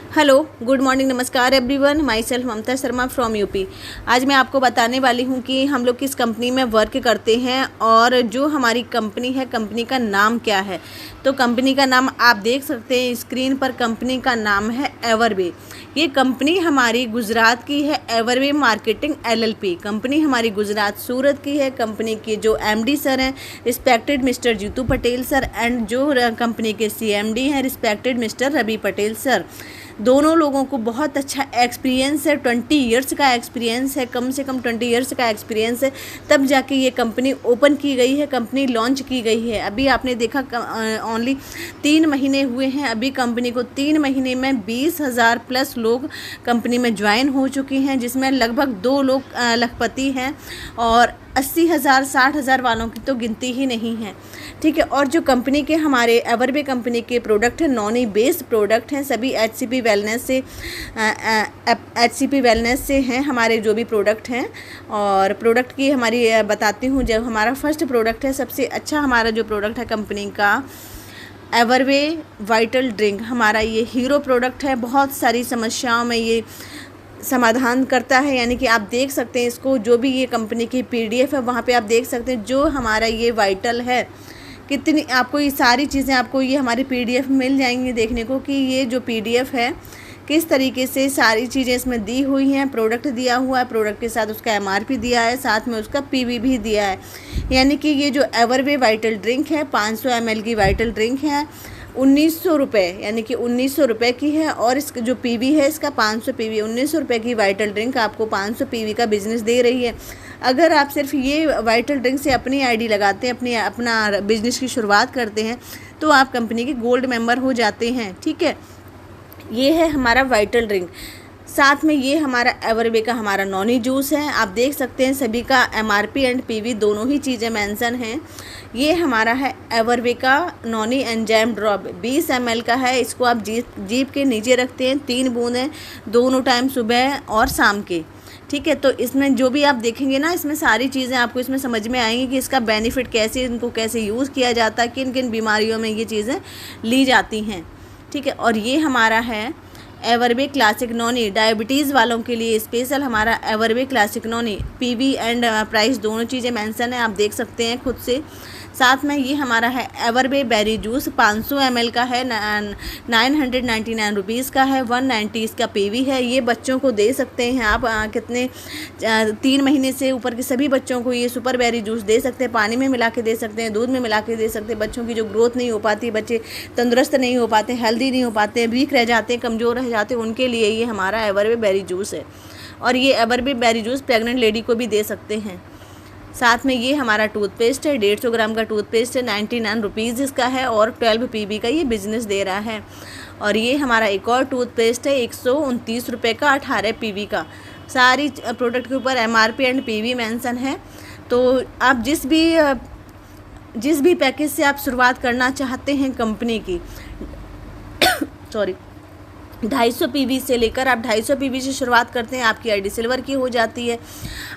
Hello, good morning, नमस्कार everyone. Myself Mamta Sharma from UP. आज मैं आपको बताने वाली हूँ कि हम लोग किस कंपनी में वर्क करते हैं और जो हमारी कंपनी है, कंपनी का नाम क्या है। तो कंपनी का नाम आप देख सकते हैं स्क्रीन पर। कंपनी का नाम है एवरवे। ये कंपनी हमारी गुजरात की है, एवरवे मार्केटिंग एलएलपी। कंपनी हमारी गुजरात सूरत की है। कंपनी के जो एमडी सर हैं respected mister Jitu Patel sir, and जो कंपनी के सीएमडी हैं respected mister Ravi Patel sir. दोनों लोगों को बहुत अच्छा एक्सपीरियंस है, 20 इयर्स का एक्सपीरियंस है, कम से कम 20 इयर्स का एक्सपीरियंस है। तब जाके ये कंपनी ओपन की गई है, कंपनी लॉन्च की गई है। अभी आपने देखा ओनली 3 महीने हुए हैं अभी कंपनी को। 3 महीने में 20,000 प्लस लोग कंपनी में ज्वाइन हो चुके हैं, जिसमें लगभग 2 लोग लखपति हैं और 80,000 60,000 वालों की तो गिनती ही नहीं है। ठीक है। और जो कंपनी के हमारे एवरवे कंपनी के प्रोडक्ट हैं, नॉनी बेस्ड प्रोडक्ट हैं, सभी एचसीपी वेलनेस से हैं हमारे जो भी प्रोडक्ट हैं। और प्रोडक्ट की हमारी बताती हूँ। जब हमारा फर्स्ट प्रोडक्ट है, सबसे अच्छा हमारा जो प्रोडक्ट है कंपनी का, एवरवे वाइटल ड्रिंक, हमारा ये हीरो प्रोडक्ट है। बहुत सारी समस्याओं में ये समाधान करता है। यानी कि आप देख सकते हैं इसको, जो भी ये कंपनी की पीडीएफ है वहाँ पे आप देख सकते हैं जो हमारा ये वाइटल है, कितनी आपको ये सारी चीज़ें आपको ये हमारी पीडीएफ मिल जाएंगी देखने को कि ये जो पीडीएफ है किस तरीके से सारी चीज़ें इसमें दी हुई हैं। प्रोडक्ट दिया हुआ है, प्रोडक्ट के साथ उसका एमआरपी दिया है, साथ में उसका पीवी भी दिया है। यानी कि ये जो एवरवे वाइटल ड्रिंक है 500 ml की वाइटल ड्रिंक है, 1900 रुपये, यानी कि 1900 रुपये की है। और इसका जो पीवी है इसका 500 पीवी, 1900 रुपये की वाइटल ड्रिंक आपको 500 पीवी का बिजनेस दे रही है। अगर आप सिर्फ ये वाइटल ड्रिंक से अपनी आईडी लगाते हैं, अपना बिजनेस की शुरुआत करते हैं, तो आप कंपनी के गोल्ड मेंबर हो जाते हैं। ठीक है। ये है हमारा वाइटल ड्रिंक। साथ में ये हमारा एवरवे का हमारा नॉनी जूस है। आप देख सकते हैं सभी का एमआरपी एंड पीवी दोनों ही चीज़ें मेंशन हैं। ये हमारा है एवरवे का नॉनी एंजाइम ड्रॉप, 20 ml का है। इसको आप जीभ के नीचे रखते हैं, 3 बूंदें दोनों टाइम, सुबह और शाम के। ठीक है। तो इसमें जो भी आप देखेंगे ना, इसमें सारी चीज़ें आपको इसमें समझ में आएंगी कि इसका बेनिफिट कैसे, इनको कैसे यूज़ किया जाता है, किन किन बीमारियों में ये चीज़ें ली जाती हैं। ठीक है। और ये हमारा है एवरवे क्लासिक नॉनी, डायबिटीज़ वालों के लिए स्पेशल हमारा एवरवे क्लासिक नॉनी। पीवी एंड प्राइस दोनों चीज़ें मेंशन है, आप देख सकते हैं खुद से। साथ में ये हमारा है एवरवे बेरी जूस, 500 ml का है, 999 रुपीज़ का है, 190 इसका पीवी है। ये बच्चों को दे सकते हैं आप, कितने 3 महीने से ऊपर के सभी बच्चों को ये सुपर बेरी जूस दे सकते हैं। पानी में मिला के दे सकते हैं, दूध में मिला के दे सकते हैं। बच्चों की जो ग्रोथ नहीं हो पाती, बच्चे तंदुरुस्त नहीं हो पाते, हेल्दी नहीं हो पाते, वीक रह जाते हैं, कमज़ोर रह जाते हैं, उनके लिए ये हमारा एवरवे बेरी जूस है। और ये एवरवे बेरी जूस प्रेग्नेंट लेडी को भी दे सकते हैं। साथ में ये हमारा टूथपेस्ट है, 150 ग्राम का टूथपेस्ट है, 99 रुपीज़ इसका है और 12 पीवी का ये बिजनेस दे रहा है। और ये हमारा एक और टूथपेस्ट है, 129 रुपये का, 18 पीवी का। सारी प्रोडक्ट के ऊपर एमआरपी एंड पीवी मेंशन है। तो आप जिस भी पैकेज से आप शुरुआत करना चाहते हैं कंपनी की, सॉरी, 250 पीवी से लेकर आप 250 पीवी से शुरुआत करते हैं, आपकी आईडी सिल्वर की हो जाती है।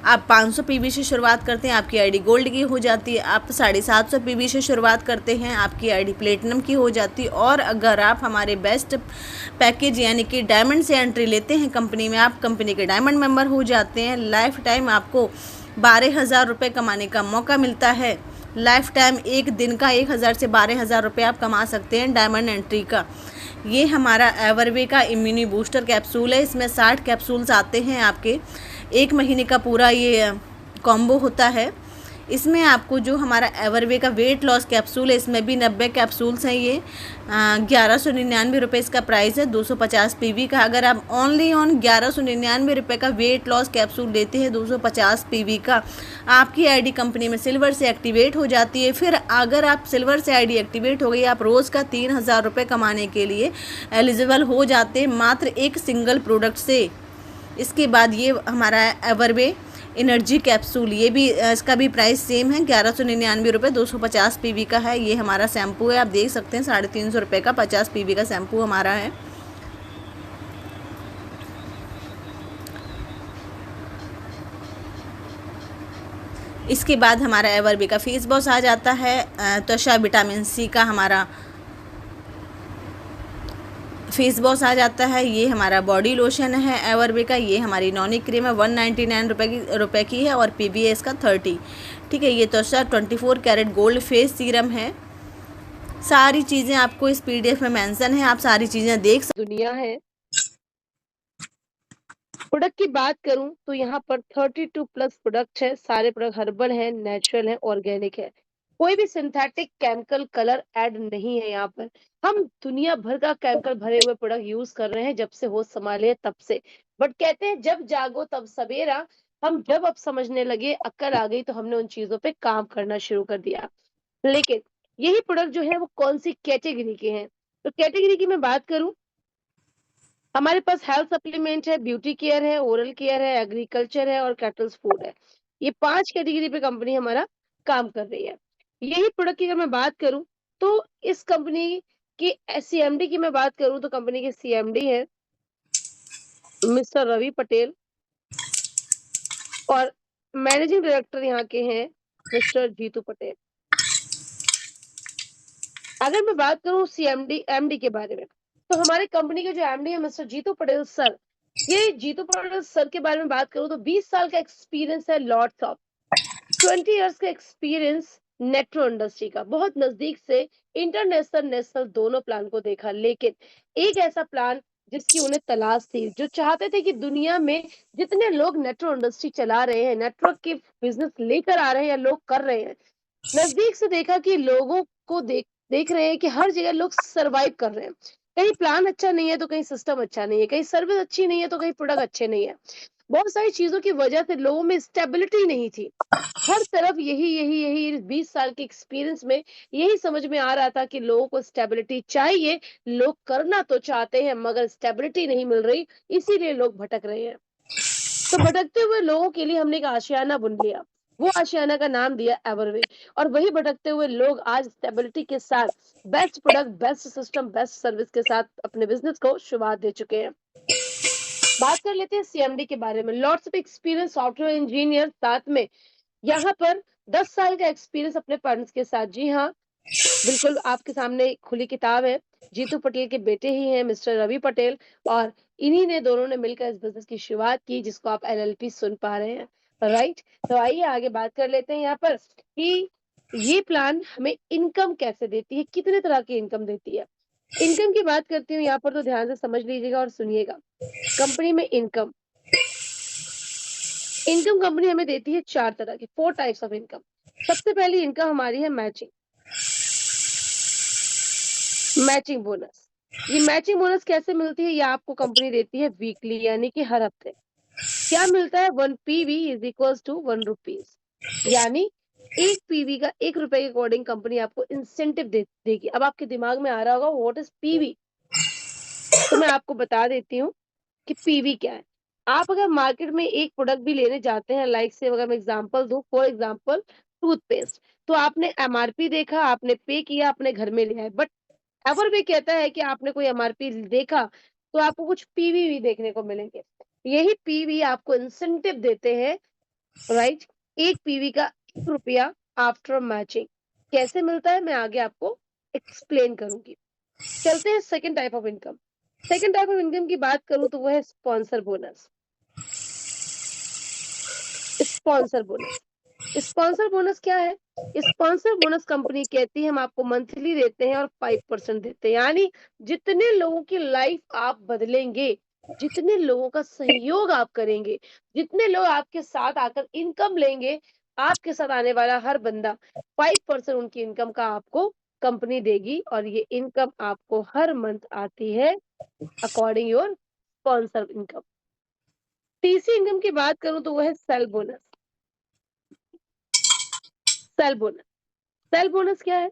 आप 500 पीवी से शुरुआत करते हैं, आपकी आईडी गोल्ड की हो जाती है। आप 750 पीवी से शुरुआत करते हैं, आपकी आईडी प्लेटिनम की हो जाती है। और अगर आप हमारे बेस्ट पैकेज यानी कि डायमंड से एंट्री लेते हैं कंपनी में, आप कंपनी के डायमंड मेंबर हो जाते हैं। लाइफ टाइम आपको 12,000 रुपये कमाने का मौका मिलता है। लाइफ टाइम एक दिन का 1,000 से 12,000 रुपये आप कमा सकते हैं डायमंड एंट्री का। ये हमारा एवरवे का इम्यूनी बूस्टर कैप्सूल है। इसमें 60 कैप्सूल्स आते हैं आपके, 1 महीने का पूरा ये कॉम्बो होता है। इसमें आपको जो हमारा एवरवे का वेट लॉस कैप्सूल है, इसमें भी 90 कैप्सूल्स हैं। ये 1199 रुपये इसका प्राइस है, 250 पीवी का। अगर आप ओनली 1199 रुपये का वेट लॉस कैप्सूल लेते हैं 250 पीवी का, आपकी आईडी कंपनी में सिल्वर से एक्टिवेट हो जाती है। फिर अगर आप सिल्वर से आईडी एक्टिवेट हो गई, आप रोज़ का 3,000 रुपये कमाने के लिए एलिजिबल हो जाते हैं मात्र एक सिंगल प्रोडक्ट से। इसके बाद ये हमारा एवरवे एनर्जी कैप्सूल, ये भी इसका भी प्राइस सेम है, 1199 रुपये, 250 पीवी का है। ये हमारा शैम्पू है, आप देख सकते हैं 350 रुपये का 50 पीवी का शैम्पू हमारा है। इसके बाद हमारा एवरवे का फेस वॉश आ जाता है, त्वचा विटामिन सी का हमारा फेस वॉश आ जाता है, ये हमारा बॉडी लोशन है एवरवे का, ये हमारी नॉनी क्रीम है 199 रुपये की है और PBS का 30। ठीक है, ये त्वचा 24 कैरेट गोल्ड फेस सीरम है। सारी चीज़ें आपको इस PDF में मेंशन है, आप सारी चीज़ें देख दुनिया है। प्रोडक्ट की बात करूं तो यहाँ पर 32 प्लस प्रोडक्ट है। सारे प्रोडक्ट हर्बल है, नेचुरल है, ऑर्गेनिक है। कोई भी सिंथेटिक केमिकल कलर ऐड नहीं है यहाँ पर। हम दुनिया भर का केमिकल भरे हुए प्रोडक्ट यूज कर रहे हैं जब से होश संभाले तब से। बट कहते हैं जब जागो तब सवेरा। हम जब अब समझने लगे, अक्ल आ गई, तो हमने उन चीजों पे काम करना शुरू कर दिया। लेकिन यही प्रोडक्ट जो है वो कौन सी कैटेगरी के हैं, तो कैटेगरी की मैं बात करूं, हमारे पास हेल्थ सप्लीमेंट है, ब्यूटी केयर है, ओरल केयर है, एग्रीकल्चर है और कैटल्स फूड है। ये 5 कैटेगरी पे कंपनी हमारा काम कर रही है। यही प्रोडक्ट की अगर मैं बात करूं तो इस कंपनी की CMD की मैं बात करूं तो कंपनी के CMD है मिस्टर रवि पटेल और मैनेजिंग डायरेक्टर यहाँ के हैं मिस्टर जीतू पटेल। अगर मैं बात करूं MD के बारे में, तो हमारे कंपनी के जो MD है मिस्टर जीतू पटेल सर, ये जीतू पटेल सर के बारे में बात करूं तो 20 साल का एक्सपीरियंस है, लॉट्स ऑफ 20 इयर्स का एक्सपीरियंस मेट्रो इंडस्ट्री का, बहुत नजदीक से इंटरनेशनल नेशनल दोनों प्लान को देखा। लेकिन एक ऐसा प्लान जिसकी उन्हें तलाश थी, जो चाहते थे कि दुनिया में जितने लोग नेटवर्क इंडस्ट्री चला रहे हैं, नेटवर्क के बिजनेस लेकर आ रहे हैं या लोग कर रहे हैं, नजदीक से देखा कि लोगों को देख रहे हैं कि हर जगह लोग सरवाइव कर रहे हैं। कहीं प्लान अच्छा नहीं है तो कहीं सिस्टम अच्छा नहीं है, कहीं सर्विस अच्छी नहीं है तो कहीं प्रोडक्ट अच्छे नहीं है। बहुत सारी चीजों की वजह से लोगों में स्टेबिलिटी नहीं थी। हर तरफ यही यही यही 20 साल के एक्सपीरियंस में यही समझ में आ रहा था कि लोगों को स्टेबिलिटी चाहिए। लोग करना तो चाहते हैं मगर स्टेबिलिटी नहीं मिल रही, इसीलिए लोग भटक रहे हैं। तो भटकते हुए लोगों के लिए हमने एक आशियाना बुन लिया, वो आशियाना का नाम दिया एवरवे। और वही भटकते हुए लोग आज स्टेबिलिटी के साथ best product, best system, best service के साथ अपने बिजनेस को शुरुआत दे चुके हैं। बात कर लेते हैं CMD के बारे में। Lots of experience software engineer, साथ में यहाँ पर 10 साल का एक्सपीरियंस अपने पेरेंट्स के साथ। जी हाँ, बिल्कुल आपके सामने खुली किताब है। जीतू पटेल के बेटे ही हैं मिस्टर रवि पटेल, और इन्हीं ने दोनों ने मिलकर इस बिजनेस की शुरुआत की जिसको आप LLP सुन पा रहे हैं, राइट। तो आइए आगे बात कर लेते हैं यहाँ पर कि ये प्लान हमें इनकम कैसे देती है, कितने तरह की इनकम देती है। इनकम की बात करती हूँ यहाँ पर, तो ध्यान से समझ लीजिएगा और सुनिएगा। कंपनी में इनकम इनकम कंपनी हमें देती है 4 तरह की, 4 टाइप्स ऑफ इनकम। सबसे पहली इनकम हमारी है मैचिंग बोनस। ये मैचिंग बोनस कैसे मिलती है, ये आपको कंपनी देती है वीकली, यानी कि हर हफ्ते। क्या मिलता है, 1 PV is equal to 1 rupees, यानी 1 PV का 1 रुपए के अकॉर्डिंग कंपनी आपको इंसेंटिव देगी। अब आपके दिमाग में आ रहा होगा व्हाट इज PV, तो मैं आपको बता देती हूँ कि PV क्या है। आप अगर मार्केट में एक प्रोडक्ट भी लेने जाते हैं, लाइक से अगर मैं एग्जांपल दूं, फॉर एग्जांपल टूथपेस्ट, तो आपने MRP देखा, आपने पे किया, अपने घर में ले आए। बट एवर भी कहता है कि आपने कोई MRP देखा तो आपको कुछ PV भी देखने को मिलेंगे। यही PV आपको इंसेंटिव देते हैं, राइट। 1 PV का 1 रुपया आफ्टर मैचिंग कैसे मिलता है, मैं आगे आपको एक्सप्लेन करूंगी। चलते हैं second type of income. Second type of income की बात करूं तो वो है sponsor bonus. Sponsor bonus sponsor bonus क्या है, स्पॉन्सर बोनस कंपनी कहती है हम आपको मंथली देते हैं और 5% देते हैं, यानी जितने लोगों की लाइफ आप बदलेंगे, जितने लोगों का सहयोग आप करेंगे, जितने लोग आपके साथ आकर इनकम लेंगे, आपके साथ आने वाला हर बंदा 5% उनकी इनकम का आपको कंपनी देगी। और ये इनकम आपको हर मंथ आती है अकॉर्डिंग योर स्पॉन्सर इनकम। तीसरी इनकम की बात करूं तो वो है cell bonus. Cell bonus cell bonus क्या है,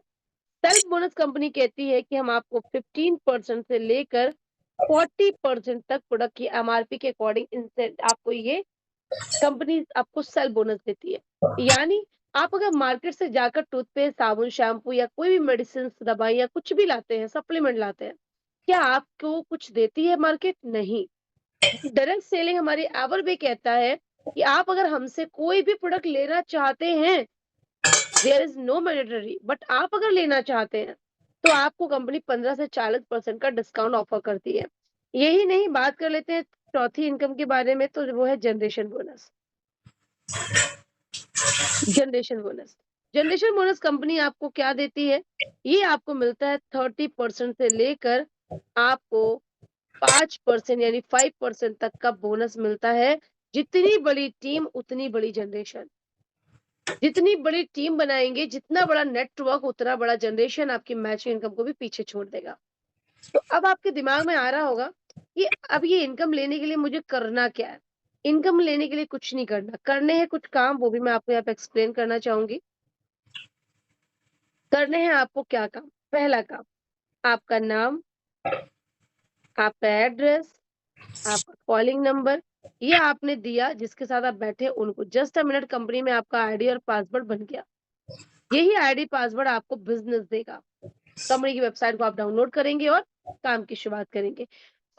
सेल्फ बोनस कंपनी कहती है कि हम आपको 15% से लेकर 40% तक प्रोडक्ट की MRP के अकॉर्डिंग इंसेंट आपको ये कंपनी आपको सेल्फ बोनस देती है। यानी आप अगर मार्केट से जाकर टूथपेस्ट, साबुन, शैम्पू या कोई भी मेडिसिन, दवाई या कुछ भी लाते हैं, सप्लीमेंट लाते हैं, क्या आपको कुछ देती है मार्केट? नहीं। डायरेक्ट सेलिंग हमारी एवर भी कहता है कि आप अगर हमसे कोई भी प्रोडक्ट लेना चाहते हैं, there is no mandatory, but आप अगर लेना चाहते हैं तो आपको कंपनी 15 से 40% का डिस्काउंट ऑफर करती है। यही नहीं, बात कर लेते हैं चौथी इनकम के बारे में, तो वो है generation bonus. Generation bonus. Generation bonus company आपको क्या देती है? ये आपको मिलता है 30% से लेकर आपको 5% यानी 5% तक का बोनस मिलता है। जितनी बड़ी टीम उतनी बड़ी जनरेशन। जितनी बड़ी टीम बनाएँगे, जितना बड़ा नेटवर्क उतना बड़ा जनरेशन आपकी मैचिंग इनकम को भी पीछे छोड़ देगा। तो अब आपके दिमाग में आ रहा होगा कि अब ये इनकम लेने के लिए मुझे करना क्या है? इनकम लेने के लिए कुछ नहीं करना, करने हैं कुछ काम, वो भी मैं आपको यहाँ पे एक्सप्लेन करना चाहूँगी। करने हैं आपको क्या काम? पहला काम, आपका नाम, आपका एड्रेस, आपका कॉलिंग नंबर, ये आपने दिया जिसके साथ आप बैठे उनको। जस्ट अ मिनट, कंपनी में आपका आईडी और पासवर्ड बन गया। यही आईडी पासवर्ड आपको बिज़नेस देगा। कंपनी की वेबसाइट को आप डाउनलोड करेंगे और काम की शुरुआत करेंगे।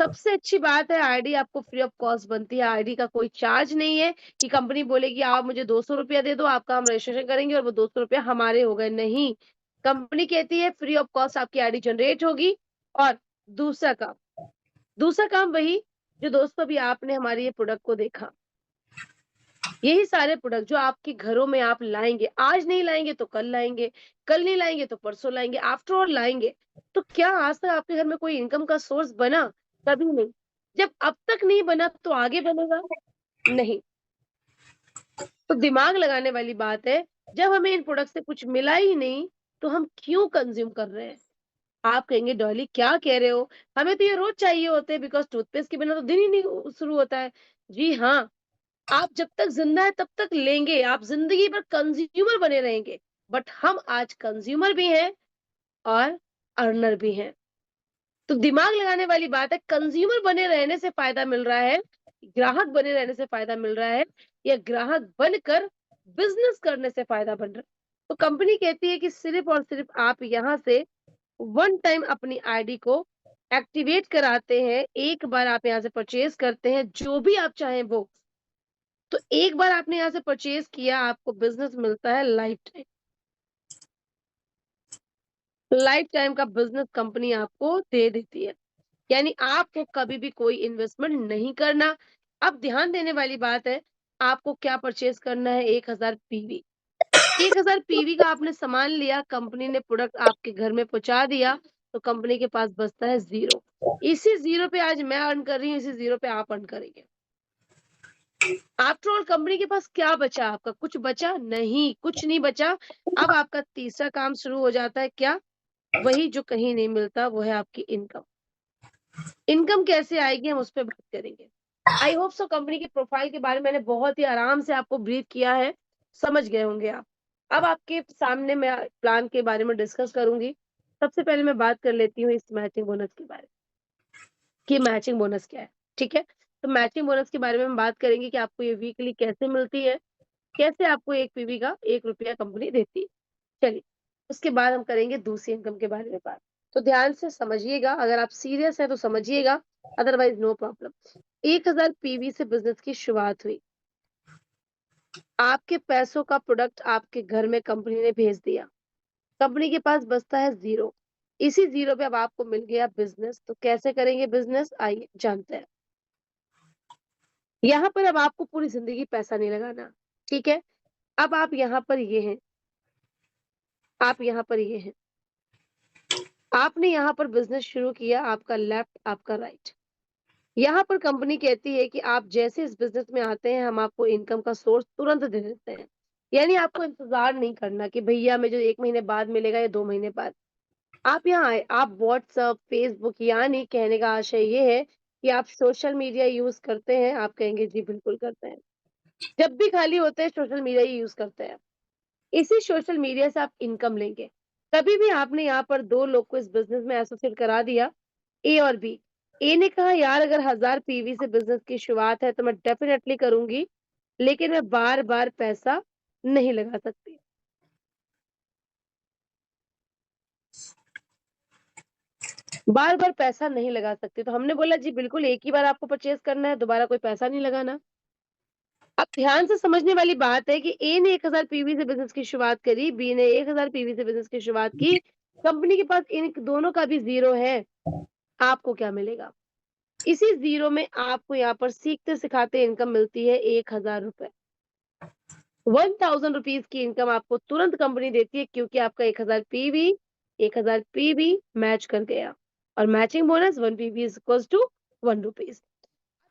सबसे अच्छी बात है, आईडी आपको फ्री ऑफ कॉस्ट बनती है। आईडी का कोई चार्ज नहीं है कि कंपनी बोलेगी आप मुझे ₹200 दे दो, आपका हम रजिस्ट्रेशन करेंगे और वो ₹200 हमारे हो गए, नहीं। कंपनी कहती है फ्री ऑफ कॉस्ट आपकी आईडी जनरेट होगी। और दूसरा काम दूसरा काम वही जो दोस्तों अभी आपने हमारे ये प्रोडक्ट को देखा। यही सारे प्रोडक्ट जो आपके घरों में आप लाएँगे, आज नहीं लाएँगे तो कल नहीं लाएँगे तो परसों लाएँगे, आफ्टर ऑल लाएँगे। तो क्या आज तक आपके घर में कोई इनकम का सोर्स बना? कभी नहीं। जब अब तक नहीं बना तो आगे बनेगा? नहीं। तो दिमाग लगाने वाली बात है, जब हमें इन प्रोडक्ट से कुछ मिला ही नहीं, तो हम क्यों कंज़्यूम कर रहे हैं? आप कहेंगे डॉली क्या कह रहे हो? हमें तो ये रोज़ चाहिए होते हैं बिकॉज़ टूथपेस्ट के बिना तो दिन ही नहीं शुरू होता है। जी हाँ। आप जब तक ज़िंदा हैं तब तक लेंगे, आप ज़िंदगी भर कंज़्यूमर बने रहेंगे। बट हम आज कंज़्यूमर भी हैं और अर्नर भी हैं। तो दिमाग लगाने वाली बात है, कंज़्यूमर बने रहने से फ़ायदा मिल रहा है, ग्राहक बने रहने से फ़ायदा मिल रहा है, या ग्राहक बनकर बिज़नेस करने से फ़ायदा बन रहा है। तो कंपनी कहती है कि सिर्फ़ और सिर्फ़ आप यहाँ से वन टाइम अपनी आईडी को एक्टिवेट कराते हैं, एक बार आप यहाँ से परचेज़ करते हैं, जो भी आप चाहें वो। तो एक बार आपने यहाँ से परचेज़ किया, आपको बिज़नेस मिलता है लाइफ़ टाइम। लाइफ़ टाइम का बिज़नेस कंपनी आपको दे देती है। यानी आपको कभी भी कोई इन्वेस्टमेंट नहीं करना। अब ध्यान देने वाली बात है, आपको क्या परचेज़ करना है, 1000 पीवी। 1000 पीवी का आपने सामान लिया, कंपनी ने प्रोडक्ट आपके घर में पहुँचा दिया, तो कंपनी के पास बचता है 0। इसी 0 पे आज मैं अर्न कर रही हूँ, इसी 0 पे आप अर्न करेंगे। आफ्टर ऑल कंपनी के पास क्या बचा आपका? कुछ बचा? नहीं, कुछ नहीं बचा। अब आपका तीसरा काम शुरू हो जाता है क्या? वही जो कहीं नहीं मिलता, वो है आपकी इनकम। इनकम कैसे आएगी हम उस पे बात करेंगे। आई होप सो कंपनी के प्रोफाइल के बारे में मैंने बहुत ही आराम से आपको ब्रीफ किया है, समझ गए होंगे आप। अब आपके सामने मैं प्लान के बारे में डिस्कस करूँगी। सबसे पहले मैं बात कर लेती हूँ इस मैचिंग बोनस के बारे में, कि मैचिंग बोनस क्या है, ठीक है? तो मैचिंग बोनस के बारे में हम बात करेंगे कि आपको ये वीकली कैसे मिलती है, कैसे आपको 1 पीवी का ₹1 कंपनी देती है। चलिए, उसके बाद हम करेंगे दूसरी इनकम के बारे में बात। तो ध्यान से समझिएगा, अगर आप सीरियस हैं तो समझिएगा, अदरवाइज़ नो प्रॉब्लम। 1000 पीवी से बिज़नेस की शुरुआत हुई। आपके पैसों का प्रोडक्ट आपके घर में कंपनी ने भेज दिया। कंपनी के पास बचता है 0। इसी 0 पे अब आपको मिल गया बिज़नेस, तो कैसे करेंगे बिज़नेस आइए जानते हैं। यहाँ पर अब आपको पूरी ज़िंदगी पैसा नहीं लगाना, ठीक है? अब आप यहाँ पर ये हैं, आप यहाँ पर ये हैं। आपने यहाँ पर बिज़नेस शुरू किया, आपका लेफ्ट, आपका राइट। यहाँ पर कंपनी कहती है कि आप जैसे इस बिज़नेस में आते हैं, हम आपको इनकम का सोर्स तुरंत दे देते हैं। यानी आपको इंतज़ार नहीं करना कि भैया मुझे 1 महीने बाद मिलेगा या 2 महीने बाद। आप यहाँ आए, आप व्हाट्सएप, फेसबुक, यानी कहने का आशय ये है कि आप सोशल मीडिया यूज़ करते हैं? आप कहेंगे जी बिल्कुल करते हैं। जब भी खाली होते हैं सोशल मीडिया ही यूज़ करते हैं। इसी सोशल मीडिया से आप इनकम लेंगे। कभी भी आपने यहाँ पर 2 लोग को इस बिज़नेस में एसोसिएट करा दिया, ए और बी। ए ने कहा यार अगर 1000 पीवी से बिज़नेस की शुरुआत है तो मैं डेफ़िनेटली करूँगी, लेकिन मैं बार-बार पैसा नहीं लगा सकती। बार-बार पैसा नहीं लगा सकती। तो हमने बोला जी बिल्कुल एक ही बार आपको परचेज़ करना है, दोबारा कोई पैसा नहीं लगाना। अब ध्यान से समझने वाली बात है कि ए ने 1000 पीवी से बिज़नेस की शुरुआत करी, बी ने 1000 पीवी से बिज़नेस की शुरुआत की, कंपनी के पास इन दोनों का भी 0 है, आपको क्या मिलेगा? इसी 0 में आपको यहाँ पर सीखते सिखाते इनकम मिलती है 1000 रुपए। 1000 रुपीज की इनकम आपको तुरंत कंपनी देती है, क्योंकि आपका 1000 पीवी मैच कर गया, और matching bonus 1 PV is equals to 1 rupees.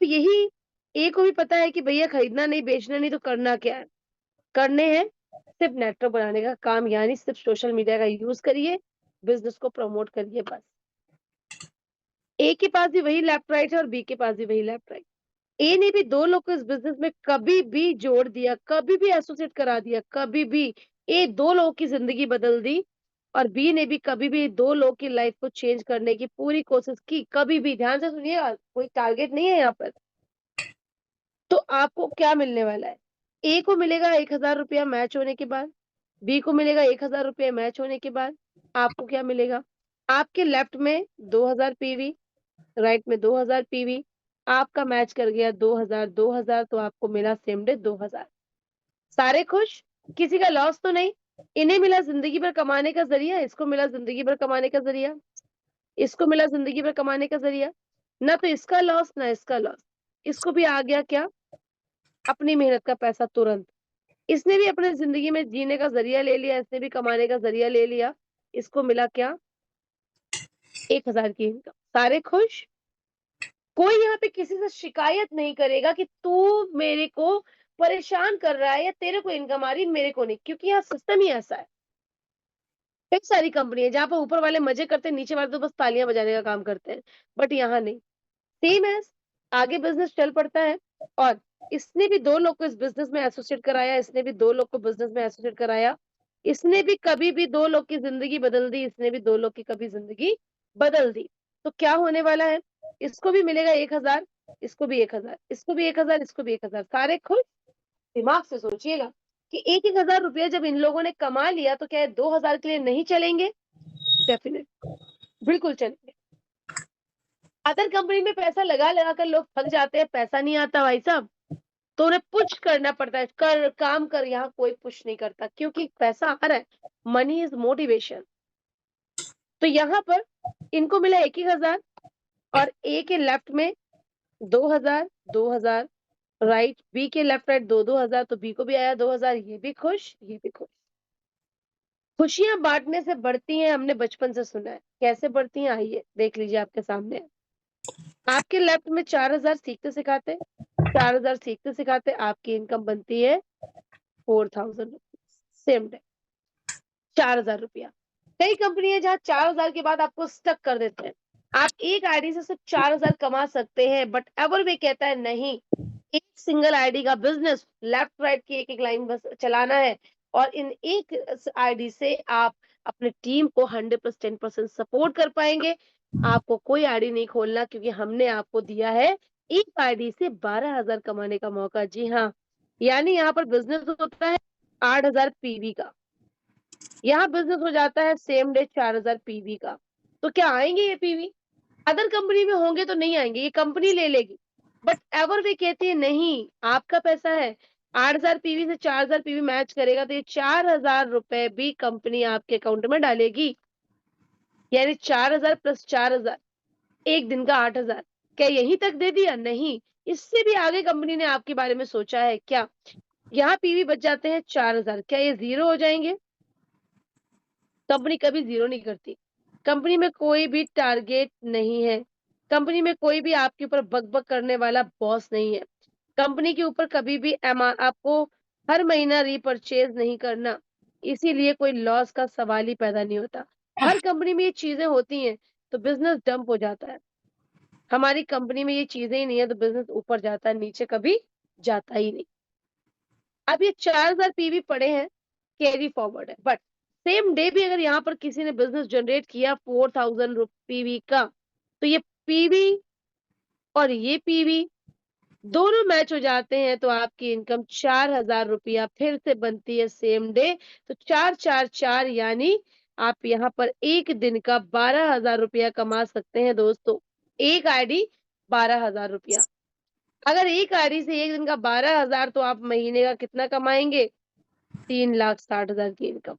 अब यही ए को भी पता है कि भैया खरीदना नहीं, बेचना नहीं, तो करना क्या है? करने हैं सिर्फ नेटवर्क बनाने का काम, यानी सिर्फ सोशल मीडिया का यूज करिए, बिजनेस को प्रमोट करिए, बस। ए के पास भी वही लेफ्ट राइट है और बी के पास भी वही लेफ्ट राइट। ए ने भी 2 लोग को इस बिज़नेस में कभी भी जोड़ दिया, कभी भी एसोसिएट करा दिया, कभी भी। ए 2 लोगों की ज़िंदगी बदल दी, और बी ने भी कभी भी 2 लोगों की लाइफ़ को चेंज करने की पूरी कोशिश की, कभी भी। ध्यान से सुनिएगा, कोई टारगेट नहीं है यहाँ पर। तो आपको क्या मिलने वाला है? ए को मिलेगा 1000 रुपया मैच होने के बाद, बी को मिलेगा 1000 रुपया मैच होने के बाद। आपको क्या मिलेगा? आपके लेफ्ट में 2000 पीवी, राइट में 2000 पीवी, आपका मैच कर गया 2000 2000, तो आपको मिला सेम डे 2000। सारे खुश? किसी का लॉस तो नहीं? इन्हें मिला जिंदगी भर कमाने का जरिया, इसको मिला जिंदगी भर कमाने का जरिया, इसको मिला जिंदगी भर कमाने का जरिया। ना तो इसका लॉस, ना इसका लॉस। इसको भी आ गया क्या? अपनी मेहनत का पैसा तुरंत। इसने भी अपने जिंदगी में जीने का जरिया ले लिया, इसने भी कमाने का जरिया ले लिया। इसको मिला क्या? 1000 की इनकम। सारे खुश? कोई यहाँ पे किसी से शिकायत नहीं करेगा कि तू मेरे को परेशान कर रहा है, या तेरे को इनकम आ रही है मेरे को नहीं, क्योंकि यहाँ सिस्टम ही ऐसा है। कई सारी कंपनी है जहाँ पर ऊपर वाले मजे करते हैं, नीचे वाले तो बस तालियां बजाने का काम करते हैं, बट यहाँ नहीं। सेम है, आगे बिजनेस चल पड़ता है। और इसने भी 2 लोग को इस बिजनेस में एसोसिएट कराया, इसने भी 2 लोग को बिजनेस में एसोसिएट कराया, इसने भी कभी भी 2 लोग की जिंदगी बदल दी, इसने भी 2 लोग की कभी जिंदगी बदल दी। तो क्या होने वाला है? इसको भी मिलेगा 1000, इसको भी 1000, इसको भी 1000, इसको भी 1000। सारे खुश? दिमाग से सोचिएगा कि 1-1000 रुपया जब इन लोगों ने कमा लिया, तो क्या ये 2000 के लिए नहीं चलेंगे? डेफिनेट, बिल्कुल चलेंगे। अदर कंपनी में पैसा लगा लगा कर लोग थक जाते हैं, पैसा नहीं आता भाई साहब, तो उन्हें पुश करना पड़ता है, कर काम कर। यहाँ कोई पुश नहीं करता, क्योंकि पैसा आ रहा है। Money is motivation. तो यहाँ पर इनको मिला 1000, और ए के लेफ्ट में 2000 2000, राइट, बी के लेफ्ट राइट 2-2 हजार, तो बी को भी आया 2000। ये भी खुश, ये भी खुश। खुशियां बांटने से बढ़ती हैं, हमने बचपन से सुना है। कैसे बढ़ती हैं, आइए देख लीजिए आपके सामने। आपके लेफ्ट में 4000 सीखते सिखाते, 4000 सीखते सिखाते आपकी इनकम बनती है 4000 सेम डे। 4000 रुपया। कई कंपनी है जहाँ 4000 के बाद आपको स्टक कर देते हैं। आप एक आईडी से सिर्फ 4000 कमा सकते हैं, बट एवरवे कहता है नहीं, एक सिंगल आईडी का बिजनेस, लेफ्ट राइट की एक एक लाइन बस चलाना है, और इन एक आईडी से आप अपने टीम को 100% सपोर्ट कर पाएंगे। आपको कोई आईडी नहीं खोलना, क्योंकि हमने आपको दिया है एक आईडी से 12,000 कमाने का मौका। जी हाँ, यानी यहाँ पर बिजनेस होता है 8,000 पीवी का, यहाँ बिजनेस हो जाता है सेम डे 4000 पीवी का। तो क्या आएंगे ये पीवी? अदर कंपनी में होंगे तो नहीं आएंगे, ये कंपनी ले लेगी। बट एवर वे कहती है नहीं, आपका पैसा है। 8,000 पीवी से 4000 पीवी मैच करेगा, तो ये 4000 रुपए भी कंपनी आपके अकाउंट में डालेगी। यानी 4000 प्लस 4000, एक दिन का 8000। क्या यहीं तक दे दिया? नहीं, इससे भी आगे कंपनी ने आपके बारे में सोचा है क्या? यहाँ पीवी बच जाते हैं 4000, क्या ये जीरो हो जाएंगे? कंपनी कभी जीरो नहीं करती। कंपनी में कोई भी टारगेट नहीं है, कंपनी में कोई भी आपके ऊपर बक करने वाला बॉस नहीं है। कंपनी के ऊपर कभी भी आपको हर महीना रीपरचेज नहीं करना, इसीलिए कोई लॉस का सवाल ही पैदा नहीं होता। हर कंपनी में ये चीजें होती हैं तो बिजनेस डंप हो जाता है। हमारी कंपनी में ये चीजें ही नहीं है तो बिजनेस ऊपर जाता है, नीचे कभी जाता ही नहीं। अब ये 4000 पीवी पड़े हैं, कैरी फॉरवर्ड है, बट सेम डे भी अगर यहाँ पर किसी ने बिजनेस जनरेट किया 4000 पीवी का, तो ये पीवी और ये पीवी दोनों मैच हो जाते हैं, तो आपकी इनकम 4000 रुपया फिर से बनती है सेम डे। तो 4 4 4, यानी आप यहाँ पर एक दिन का 12,000 रुपया कमा सकते हैं दोस्तों। एक आईडी 12,000 रुपया। अगर एक आईडी से एक दिन का 12,000, तो आप महीने का कितना कमाएंगे? 3,60,000 की इनकम।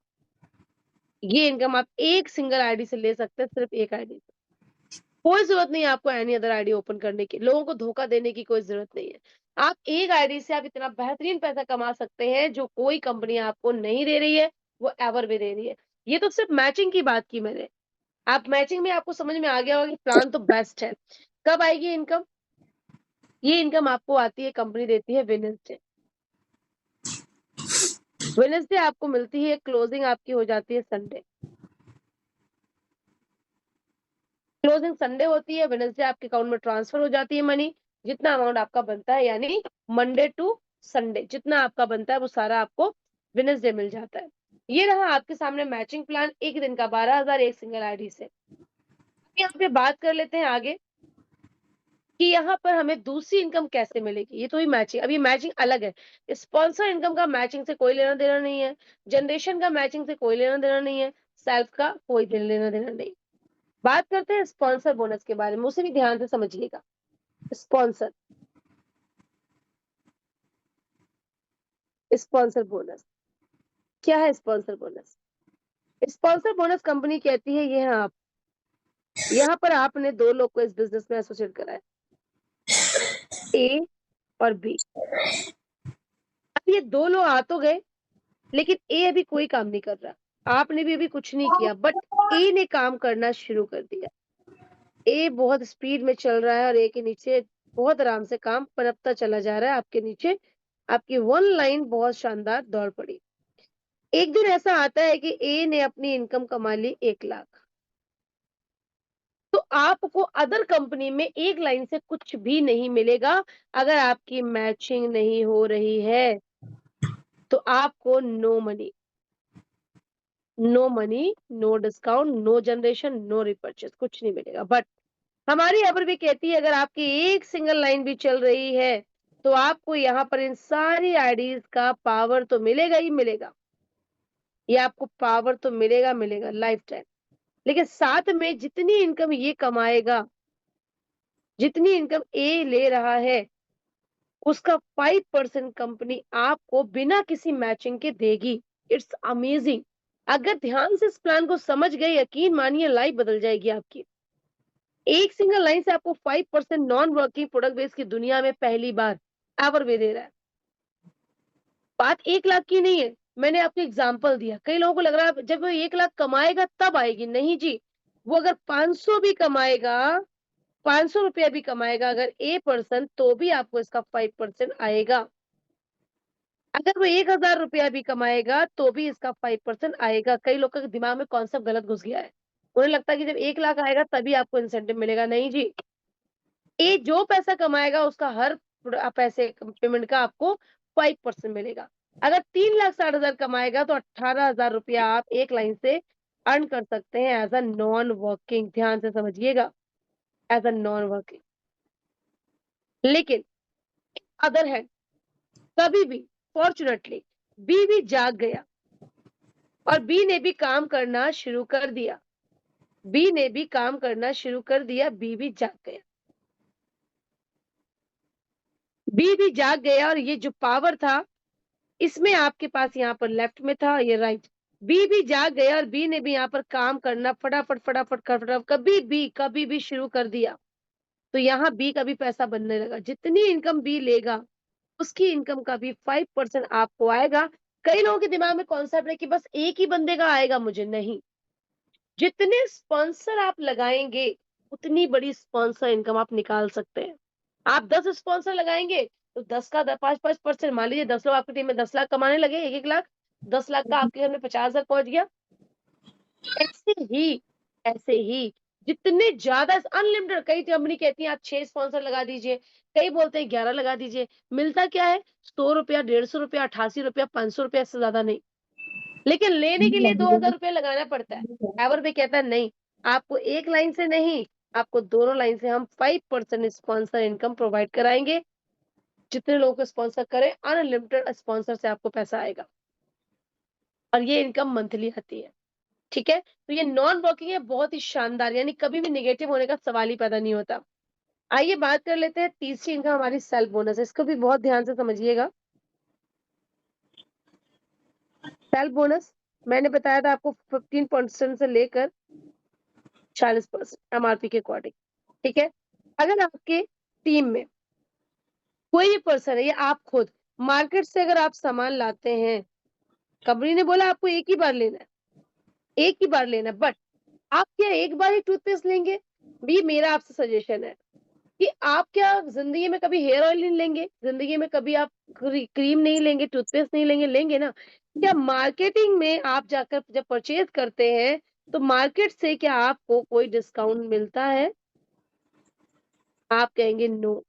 ये इनकम आप एक सिंगल आईडी से ले सकते हैं, सिर्फ एक आईडी से। कोई जरूरत नहीं है आपको एनी अदर आईडी ओपन करने की, लोगों को धोखा देने की कोई जरूरत नहीं है। आप एक आईडी से आप इतना बेहतरीन पैसा कमा सकते हैं जो कोई कंपनी आपको नहीं दे रही है, वो एवर भी दे रही है। ये तो सिर्फ मैचिंग की बात की मैंने। आप मैचिंग में आपको समझ में आ गया होगा कि प्लान तो बेस्ट है। कब आएगी इनकम? ये इनकम आपको आती है, कंपनी देती है वेडनेसडे। वेडनेसडे आपको मिलती है, क्लोजिंग आपकी हो जाती है संडे। क्लोजिंग संडे होती है, वेडनेसडे आपके अकाउंट में ट्रांसफर हो जाती है मनी, जितना अमाउंट आपका बनता है, यानी मंडे टू संडे जितना आपका बनता है वो सारा आपको वेडनेसडे मिल जाता है। ये रहा आपके सामने मैचिंग प्लान, एक दिन का 12,000 एक सिंगल आईडी से। यहाँ पे बात कर लेते हैं आगे कि यहाँ पर हमें दूसरी इनकम कैसे मिलेगी। ये तो ही मैचिंग, अभी मैचिंग अलग है। स्पॉन्सर इनकम का मैचिंग से कोई लेना देना नहीं है, जनरेशन का मैचिंग से कोई लेना देना नहीं है, सेल्फ का कोई लेना देना नहीं। बात करते हैं स्पॉन्सर बोनस के बारे में, उसे भी ध्यान से समझिएगा। स्पॉन्सर स्पॉन्सर बोनस क्या है? Sponsor bonus, sponsor bonus company कहती है ये है आप, यहाँ पर आपने दो लोग को इस बिजनेस में एसोसिएट करा है, ए और बी। अब ये दो लोग आ तो गए, लेकिन ए अभी कोई काम नहीं कर रहा, आपने भी अभी कुछ नहीं किया, बट ए ने काम करना शुरू कर दिया। ए बहुत स्पीड में चल रहा है और ए के नीचे बहुत आराम से काम पनपता चला जा रहा है आपके नीचे। आपकी वन लाइन बहुत शानदार दौड़ पड़ी। एक दिन ऐसा आता है कि ए ने अपनी इनकम कमा ली 1,00,000। तो आपको अदर कंपनी में एक लाइन से कुछ भी नहीं मिलेगा। अगर आपकी मैचिंग नहीं हो रही है तो आपको no money, no money, no discount, no generation, no repurchase, कुछ नहीं मिलेगा। बट हमारी एवर भी कहती है अगर आपकी एक सिंगल लाइन भी चल रही है तो आपको यहाँ पर इन सारी आईडीज का पावर तो मिलेगा ही मिलेगा। ये आपको पावर तो मिलेगा मिलेगा लाइफ टाइम। लेकिन साथ में जितनी इनकम ये कमाएगा, जितनी इनकम ए ले रहा है, उसका 5% कंपनी आपको बिना किसी मैचिंग के देगी। It's amazing. अगर ध्यान से इस प्लान को समझ गए, यकीन मानिए लाइफ बदल जाएगी आपकी। एक सिंगल लाइन से आपको 5% नॉन वर्किंग प्रोडक्ट बेस की दुनिया में पहली बार एवर वे दे रहा है। बात 1,00,000 की नहीं है, मैंने आपको एग्जांपल दिया। कई लोगों को लग रहा है जब वो 1,00,000 कमाएगा तब आएगी, नहीं जी। वो अगर 500 भी कमाएगा, 500 रुपया भी कमाएगा अगर ए पर्सन, तो भी आपको इसका 5% आएगा। अगर वो 1,000 रुपया भी कमाएगा तो भी इसका 5% आएगा। कई लोग के दिमाग में कॉन्सेप्ट गलत घुस गया है, उन्हें लगता है कि जब 1,00,000 आएगा तभी आपको इंसेंटिव मिलेगा। नहीं जी, ए जो पैसा कमाएगा उसका हर पैसे पेमेंट का आपको 5% मिलेगा। अगर 3,60,000 कमाएगा तो 18,000 रुपया आप एक लाइन से अर्न कर सकते हैं एज अ नॉन वर्किंग। ध्यान से समझिएगा, एज अ नॉन वर्किंग। लेकिन अदर हैंड कभी भी फॉर्चुनेटली बी भी जाग गया और बी ने भी काम करना शुरू कर दिया, बी ने भी काम करना शुरू कर दिया, बी भी जाग गया, बी भी जाग गया। और ये जो पावर था इसमें आपके पास यहाँ पर लेफ्ट में था, ये राइट। बी भी जाग गया और बी ने भी यहाँ पर काम करना फटाफट फटाफट फटाफट कभी भी शुरू कर दिया। तो यहाँ बी का भी पैसा बनने लगा। जितनी इनकम बी लेगा उसकी इनकम का भी 5% आपको आएगा। कई लोगों के दिमाग में कॉन्सेप्ट है कि बस एक ही बंदे का आएगा मुझे, नहीं। जितने स्पॉन्सर आप लगाएंगे उतनी बड़ी स्पॉन्सर इनकम आप निकाल सकते हैं। आप 10 स्पॉन्सर लगाएंगे तो 10 का 5% मान लीजिए 10 लोग आपकी टीम में 10,00,000 कमाने लगे, 1-1 लाख, 10,00,000 का आपके घर में 50,000 पहुंच गया। ऐसे ही ऐसे ही जितने ज्यादा अनलिमिटेड, कई कंपनी कहती है आप 6 स्पॉन्सर लगा दीजिए, कई बोलते हैं 11 लगा दीजिए। मिलता क्या है? 100 रुपया, 150 रुपया, 88 रुपया, 500 रुपया से ज्यादा नहीं। लेकिन लेने के लिए 2,000 रुपया लगाना पड़ता है। एवर भी कहता है नहीं, आपको एक लाइन से नहीं, आपको दोनों लाइन से हम 5% स्पॉन्सर इनकम प्रोवाइड कराएंगे। जितने लोगों को स्पॉन्सर करें, अनलिमिटेड स्पॉन्सर से आपको पैसा आएगा और ये इनकम मंथली आती है। ठीक है, तो ये नॉन वर्किंग है, बहुत ही शानदार, यानी कभी भी नेगेटिव होने का सवाल ही पैदा नहीं होता। आइए बात कर लेते हैं तीसरी इनकम हमारी सेल्फ बोनस है। इसको भी बहुत ध्यान से समझिएगा। सेल्फ बोनस मैंने बताया था आपको 15% से लेकर 40% एमआरपी के अकॉर्डिंग, ठीक है। अगर आपके टीम में कोई भी पर्सन है या आप खुद मार्केट से अगर आप सामान लाते हैं, कंपनी ने बोला आपको एक ही बार लेना है, एक ही बार लेना है, बट आप क्या एक बार ही टूथपेस्ट लेंगे? ये मेरा आपसे सजेशन है कि आप क्या जिंदगी में कभी हेयर ऑयल नहीं लेंगे, जिंदगी में कभी आप क्रीम नहीं लेंगे, टूथपेस्ट नहीं लेंगे, लेंगे ना? क्या मार्केटिंग में आप जाकर जब परचेज करते हैं तो मार्केट से क्या आपको कोई डिस्काउंट मिलता है? आप कहेंगे नो।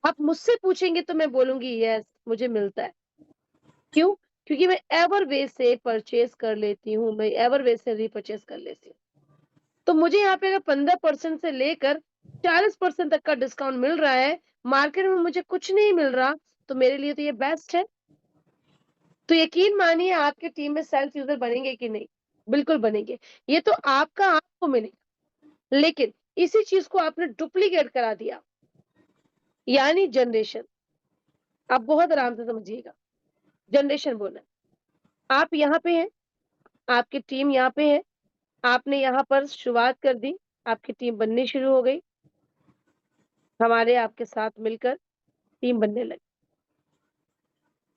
आप मुझसे पूछेंगे तो मैं बोलूंगी यस, मुझे मिलता है। क्यों? क्योंकि मैं एवरवे से परचेज कर लेती हूँ, मैं एवरवे से रीपरचेज कर लेती हूँ। तो मुझे यहाँ पे अगर 15% से लेकर 40% तक का डिस्काउंट मिल रहा है, मार्केट में मुझे कुछ नहीं मिल रहा, तो मेरे लिए तो ये बेस्ट है। तो यकीन मानिए आपकी टीम में सेल्फ यूजर बनेंगे कि नहीं? बिल्कुल बनेंगे। ये तो आपका आपको मिलेगा, लेकिन इसी चीज को आपने डुप्लीकेट करा दिया, यानी जनरेशन। आप बहुत आराम से समझिएगा, जनरेशन बोनस। आप यहाँ पे हैं, आपकी टीम यहाँ पे है, आपने यहाँ पर शुरुआत कर दी, आपकी टीम बननी शुरू हो गई, हमारे आपके साथ मिलकर टीम बनने लगी।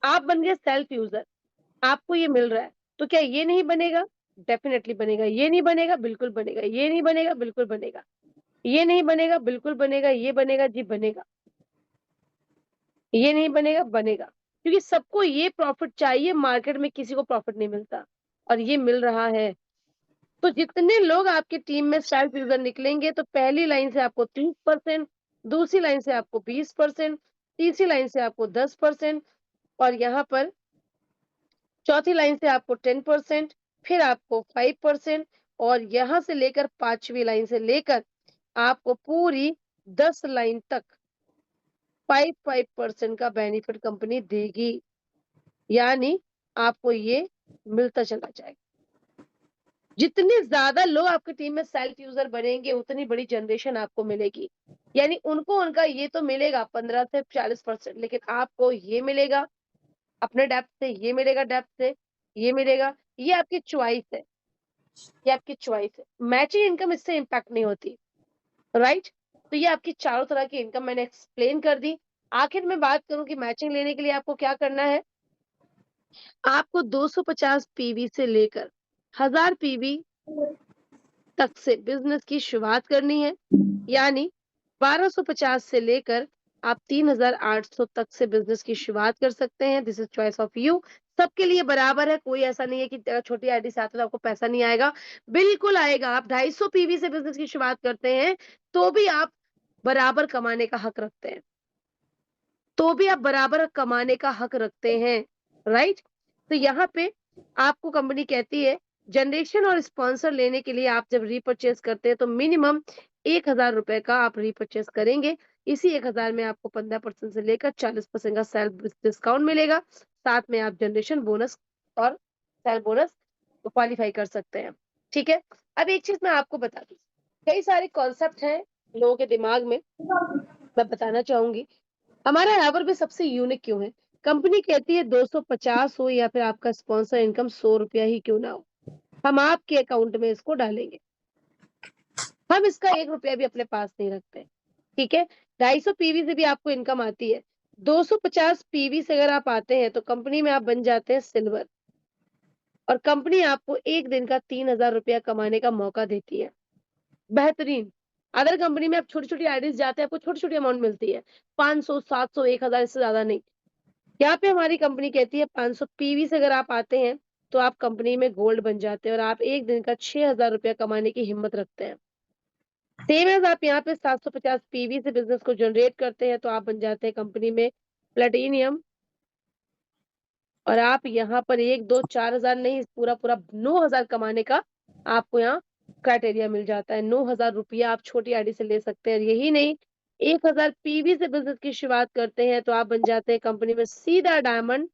आप बन गए सेल्फ यूजर, आपको ये मिल रहा है, तो क्या ये नहीं बनेगा? डेफिनेटली बनेगा। ये नहीं बनेगा? बिल्कुल बनेगा। ये नहीं बनेगा? बिल्कुल बनेगा। ये नहीं बनेगा? बिल्कुल बनेगा। ये बनेगा? जी बनेगा। ये नहीं बनेगा? बनेगा। क्योंकि सबको ये प्रॉफिट चाहिए, मार्केट में किसी को प्रॉफिट नहीं मिलता और ये मिल रहा है। तो जितने लोग आपकी टीम में सेल्फ यूजर निकलेंगे, तो पहली लाइन से आपको 30%, दूसरी लाइन से आपको 20%, तीसरी लाइन से आपको 10%, और यहाँ पर चौथी लाइन से आपको 10%, फिर आपको 5%, और यहां से लेकर पांचवी लाइन से लेकर आपको पूरी 10 लाइन तक 5% का बेनिफिट कंपनी देगी। यानी आपको ये मिलता चला जाएगा। जितने ज्यादा लोग आपकी टीम में सेल्फ यूजर बनेंगे, उतनी बड़ी जनरेशन आपको मिलेगी। यानी उनको उनका ये तो मिलेगा 15 से 40%, लेकिन आपको ये मिलेगा अपने डेप्थ से, ये मिलेगा डेप्थ से, ये मिलेगा। ये आपकी चॉइस है, ये आपकी चॉइस है। मैचिंग इनकम इससे इम्पैक्ट नहीं होती, राइट? तो ये आपकी चारों तरह की इनकम मैंने एक्सप्लेन कर दी। आखिर में बात करूं कि मैचिंग लेने के लिए आपको क्या करना है। आपको 250 पीवी से लेकर 1000 पीवी तक से बिजनेस की शुरुआत करनी है। यानी 1250 से लेकर आप 3800 तक से बिजनेस की शुरुआत कर सकते हैं। This is choice of you. सबके लिए बराबर है, कोई ऐसा नहीं है कि छोटी आईडी से आता है तो आपको पैसा नहीं आएगा, बिल्कुल आएगा। आप 250 पीवी से बिजनेस की शुरुआत करते हैं तो भी आप बराबर कमाने का हक रखते हैं, तो भी आप बराबर कमाने का हक रखते हैं, राइट? तो यहाँ पे आपको कंपनी कहती है जनरेशन और स्पॉन्सर लेने के लिए आप जब रीपरचेज करते हैं तो मिनिमम 1000 रुपए का आप रीपरचेज करेंगे। इसी 1000 में आपको 15% से लेकर 40% का सेल्फ डिस्काउंट मिलेगा। साथ में आप जनरेशन बोनस और सेल्फ बोनस क्वालिफाई कर सकते हैं, ठीक है। अब एक चीज मैं आपको बता दूं, कई सारे कॉन्सेप्ट हैं लोगों के दिमाग में, मैं बताना चाहूंगी। हमारा एवर भी सबसे यूनिक क्यों है? कंपनी कहती है 250 हो या फिर आपका स्पॉन्सर इनकम 100 रुपया ही क्यों ना हो, हम आपके अकाउंट में इसको डालेंगे। हम इसका 1 रुपया भी अपने पास नहीं रखते, ठीक है। 250 पीवी से भी आपको इनकम आती है। 250 पीवी से अगर आप आते हैं तो कंपनी में आप बन जाते हैं सिल्वर, और कंपनी आपको एक दिन का 3000 रुपया कमाने का मौका देती है। बेहतरीन। अदर कंपनी में आप छोटी छोटी आईडीज जाते हैं, आपको छोटी छोटी अमाउंट मिलती है, 500, 700, 1000, इससे ज्यादा नहीं। यहाँ पे हमारी कंपनी कहती है 500 पीवी से अगर आप आते हैं तो आप कंपनी में गोल्ड बन जाते हैं और आप एक दिन का 6000 रुपया कमाने की हिम्मत रखते हैं। सेम एज आप यहाँ पे 750 पीवी से बिजनेस को जनरेट करते हैं तो आप बन जाते हैं कंपनी में प्लेटिनियम, और आप यहाँ पर 1, 2, 4 हजार नहीं, पूरा पूरा 9000 कमाने का आपको यहाँ क्राइटेरिया मिल जाता है। 9000 रुपया आप छोटी आईडी से ले सकते हैं। यही नहीं, 1000 पीवी से बिजनेस की शुरुआत करते हैं तो आप बन जाते हैं कंपनी में सीधा डायमंड,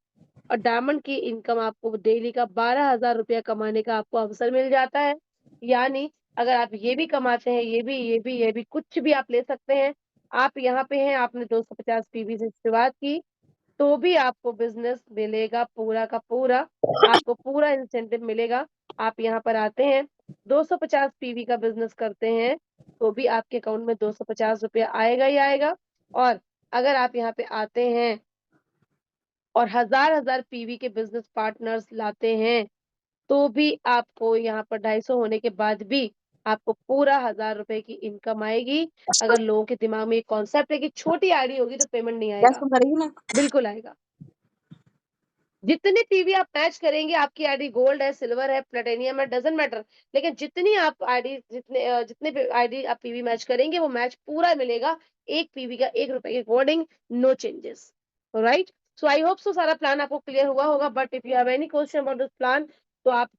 और डायमंड की इनकम आपको डेली का 12,000 रुपया कमाने का आपको अवसर मिल जाता है। यानी अगर आप ये भी कमाते हैं, ये भी कुछ भी आप ले सकते हैं। आप यहाँ पे हैं, आपने 250 पीवी से शुरुआत की, तो भी आपको बिजनेस मिलेगा पूरा का पूरा, आपको पूरा इंसेंटिव मिलेगा। आप यहाँ पर आते हैं, 250 पीवी का बिजनेस करते हैं, तो भी आपके अकाउंट में 250 रुपया आएगा ही आएगा। और अगर आप यहाँ पे आते हैं और हजार हजार पीवी के बिजनेस पार्टनर्स लाते हैं, तो भी आपको यहाँ पर 250 होने के बाद भी आपको पूरा 1000 रुपए की इनकम आएगी। अगर लोगों के दिमाग में ये कॉन्सेप्ट है कि छोटी आईडी होगी तो पेमेंट नहीं आएगा, बिल्कुल आएगा। जितने पीवी आप मैच करेंगे, आपकी आईडी गोल्ड है, सिल्वर है, प्लेटिनियम है, डजंट मैटर, लेकिन जितनी आप आईडी जितने आईडी आप पीवी मैच करेंगे वो मैच पूरा मिलेगा, एक पीवी का 1 रुपए के according, no changes. Right, so I hope so सारा प्लान आपको क्लियर हुआ होगा। But if you have any question about this plan, तो आप